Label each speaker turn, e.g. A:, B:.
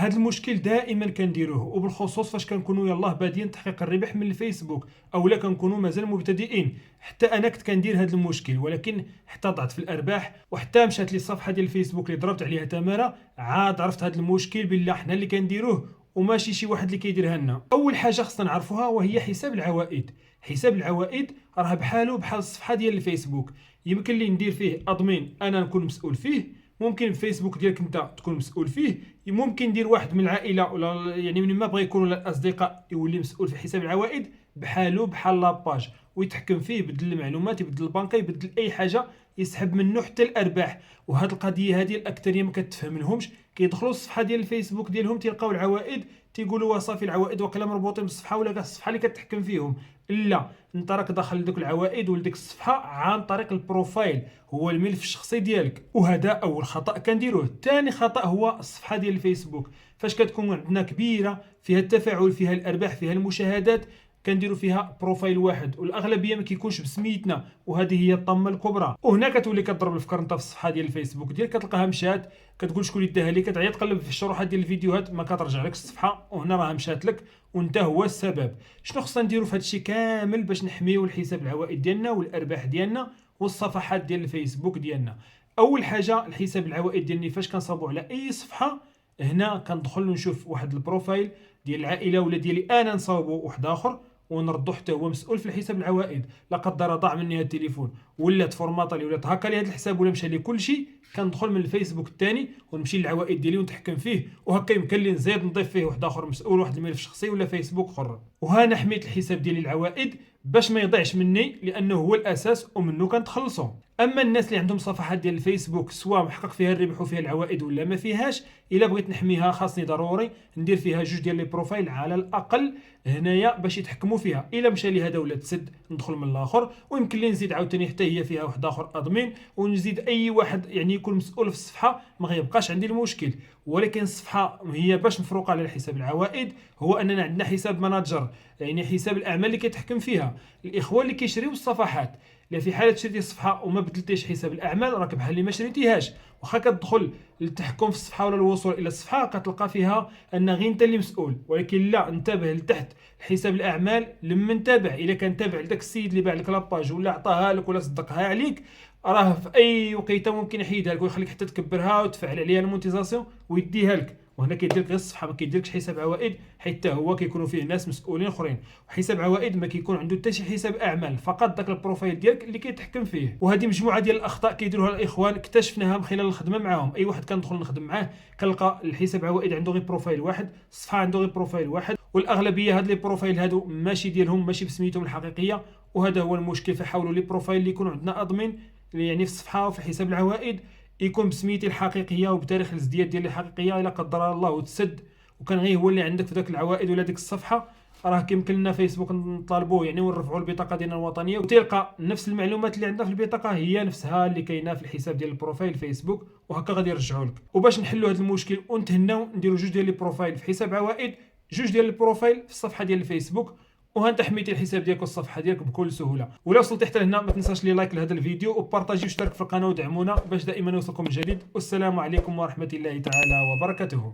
A: هذا المشكل دائما كنديروه، وبالخصوص فاش كنكونوا يلاه بادين تحقيق الربح من الفيسبوك اولا كنكونوا مازال مبتدئين. حتى انا كنت كندير هذا المشكل، ولكن حتى ضعت في الارباح وحتى مشات لي الصفحه ديال الفيسبوك اللي ضربت عليها تماره، عاد عرفت هذا المشكل بالله حنا اللي كنديروه وماشي شي واحد اللي كيديرها لنا. اول حاجه خصنا نعرفوها وهي حساب العوائد. حساب العوائد راه بحاله بحال الصفحه ديال الفيسبوك، يمكن لي ندير فيه ادمين انا نكون مسؤول فيه، ممكن الفيسبوك ديالك انت تكون مسؤول فيه، ممكن ندير واحد من العائله ولا يعني من ما بغى يكون ولا الاصدقاء يولي مسؤول في حساب العوائد بحالو بحال لاباج، ويتحكم فيه، يبدل المعلومات، يبدل البنكه، يبدل اي حاجه، يسحب منه حتى الارباح. وهاد القضيه هذه الاكثريه ما كتفهم لهمش، كيدخلوا الصفحه ديال الفيسبوك ديالهم تلقاو العوائد تيقولوا صافي العوائد وكلا مربوطين بالصفحه ولا كاع الصفحه اللي كتحكم فيهم. لا، انت راك داخل لذوك العوائد ولديك الصفحه عن طريق البروفايل، هو الملف الشخصي ديالك. وهذا اول خطا كنديروه. ثاني خطا هو الصفحه ديال الفيسبوك فاش كتكون عندنا كبيره فيها التفاعل، فيها الارباح، فيها المشاهدات، كنديروا فيها بروفايل واحد والاغلبيه ما كيكونش بسميتنا، وهذه هي الطامه الكبرى. وهنا كتولي كضرب الفكر انت في الصفحه ديال الفيسبوك ديالك، كتلقاها مشات، كتقول شكون اللي داها لي، كتعيا تقلب في الشروحات ديال الفيديوهات ما كترجع لك الصفحه، وهنا راه مشات لك وانت هو السبب. شنو خصنا نديروا في هذا الشيء كامل باش نحميو الحساب العوائد ديالنا والارباح ديالنا والصفحات ديال الفيسبوك ديالنا؟ اول حاجه الحساب العوائد ديالني فاش كنصاوبوا على اي صفحه، هنا كندخل نشوف واحد البروفايل ديال العائله ولا ديالي انا نصاوبوا واحد اخر ونردو حتى هو مسؤول في الحساب العوائد. لا قدر ضاع مني هذا التليفون ولات فورماطه لي ولات هكا لي هذا الحساب ولا مشى لي كل شيء، كندخل من الفيسبوك الثاني ونمشي للعوائد ديالي ونتحكم فيه، وهكا يمكن لي نزيد نضيف فيه واحد اخر مسؤول، واحد الملف شخصي ولا فيسبوك اخر. وهنا حميت الحساب ديالي العوائد باش ما يضيعش مني، لانه هو الاساس ومنه كنتخلصوا. اما الناس اللي عندهم صفحات ديال الفيسبوك سواء محقق فيها الربح وفيها العوائد ولا ما فيهاش، الا بغيت نحميها خاصني ضروري ندير فيها جوج ديال لي بروفايل على الاقل هنايا باش يتحكموا فيها. الا مشى لي هذا ولا تسد ندخل من الاخر، ويمكن لي نزيد عاوتاني حتى هي فيها واحد اخر ادمين، ونزيد اي واحد يعني يكون مسؤول في الصفحه، ما غيبقاش عندي المشكل. ولكن الصفحه هي باش مفروقه على حساب العوائد هو اننا عندنا حساب ماناجر، يعني حساب الاعمال اللي كيتحكم فيها الاخوان اللي كيشريو الصفحات. لا في حاله شريتي الصفحه وما بدلتيش حساب الاعمال راك بحال اللي ما شريتيهاش. واخا كتدخل للتحكم في الصفحه ولا الوصول الى الصفحه كتلقى فيها ان غير انت اللي مسؤول، ولكن لا، انتبه لتحت حساب الاعمال لما نتابع، الا كان تابع لذاك السيد اللي باع لك لاباج ولا عطاها لك ولا صدقها عليك، راه في اي وقيته ممكن يحيدها لك ويخليك حتى تكبرها وتفعل عليها المونتيزاسيون ويديها لك. وهنا كيدير لك غير الصفحه، ما كيديرلكش حساب عوائد، حتى هو كيكونوا فيه ناس مسؤولين اخرين. وحساب عوائد ما كيكون عنده حتى شي حساب اعمال، فقط داك البروفايل ديالك اللي كيتحكم فيه. وهذه مجموعه ديال الاخطاء كيديروها الاخوان اكتشفناها من خلال الخدمه معاهم. اي واحد كندخل نخدم معاه كنلقى الحساب عوائد عنده غير بروفايل واحد، الصفحه عنده غير بروفايل واحد، والاغلبيه هاد لي بروفايل هادو ماشي ديالهم، ماشي بسميتهم الحقيقيه. وهذا هو المشكل. فحاولوا لي بروفايل اللي يكونوا عندنا ادمين يعني في الصفحه وفي حساب العوائد يكون بسميتي الحقيقيه وبتاريخ الازدياد ديالي الحقيقيه، الا قدر الله وتسد وكان غير هو اللي عندك في ذاك العوائد ولا ديك الصفحه، راه كيمكن لنا فيسبوك نطالبوه يعني ونرفعوا البطاقه ديالنا الوطنيه وتلقى نفس المعلومات اللي عندنا في البطاقه هي نفسها اللي كاينه في الحساب ديال البروفايل فيسبوك، وهكا غادي يرجعوا لك. وباش نحلوا هذا المشكل ونتهناو نديروا جوج ديال لي بروفايل في حساب عوائد، جوج ديال البروفايل في الصفحه ديال الفيسبوك، وهانت حميتي الحساب ديالك والصفحه ديالك بكل سهوله. ولا وصلتي حتى لهنا ما تنساش لي لايك لهذا الفيديو وبارطاجي واشترك في القناه ودعمونا باش دائما يوصلكم الجديد. والسلام عليكم ورحمه الله تعالى وبركاته.